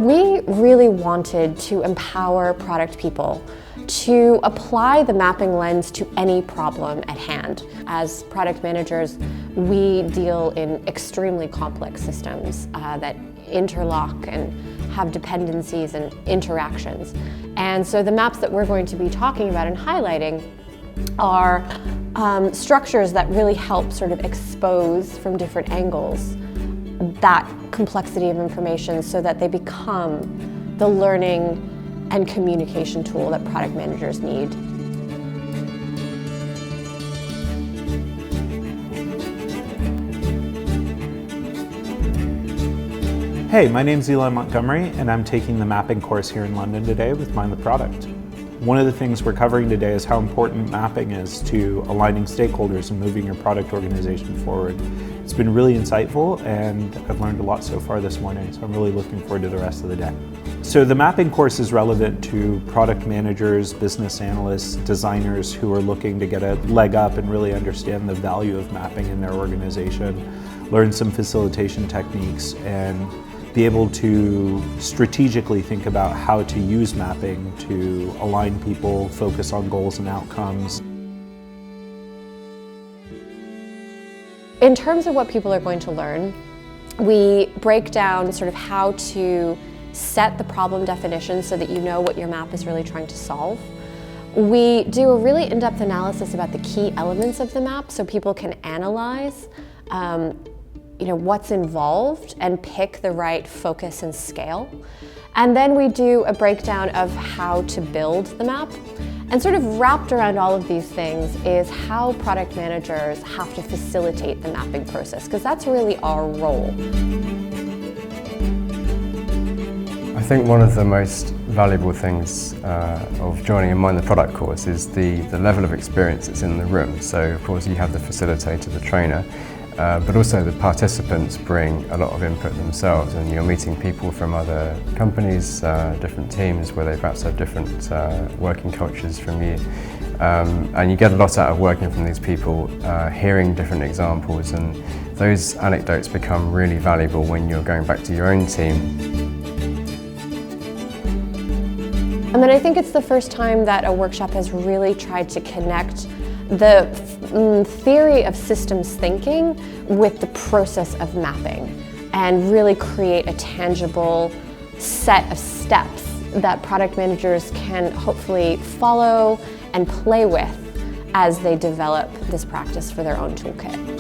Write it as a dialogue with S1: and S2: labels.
S1: We really wanted to empower product people to apply the mapping lens to any problem at hand. As product managers, we deal in extremely complex systems that interlock and have dependencies and interactions. And so the maps that we're going to be talking about and highlighting are structures that really help sort of expose from different angles that complexity of information so that they become the learning and communication tool that product managers need.
S2: Hey, my name's Eli Montgomery, and I'm taking the mapping course here in London today with Mind the Product. One of the things we're covering today is how important mapping is to aligning stakeholders and moving your product organization forward. It's been really insightful, and I've learned a lot so far this morning, so I'm really looking forward to the rest of the day. So the mapping course is relevant to product managers, business analysts, designers who are looking to get a leg up and really understand the value of mapping in their organization, learn some facilitation techniques, and be able to strategically think about how to use mapping to align people, focus on goals and outcomes.
S1: In terms of what people are going to learn, we break down sort of how to set the problem definition so that you know what your map is really trying to solve. We do a really in-depth analysis about the key elements of the map so people can analyze what's involved and pick the right focus and scale. And then we do a breakdown of how to build the map. And sort of wrapped around all of these things is how product managers have to facilitate the mapping process, because that's really our role.
S3: I think one of the most valuable things of joining a Mind the Product course is the level of experience that's in the room. So of course you have the facilitator, the trainer, but also the participants bring a lot of input themselves, and you're meeting people from other companies, different teams where they perhaps have different working cultures from you. And you get a lot out of working from these people, hearing different examples, and those anecdotes become really valuable when you're going back to your own team.
S1: And then I think it's the first time that a workshop has really tried to connect the theory of systems thinking with the process of mapping and really create a tangible set of steps that product managers can hopefully follow and play with as they develop this practice for their own toolkit.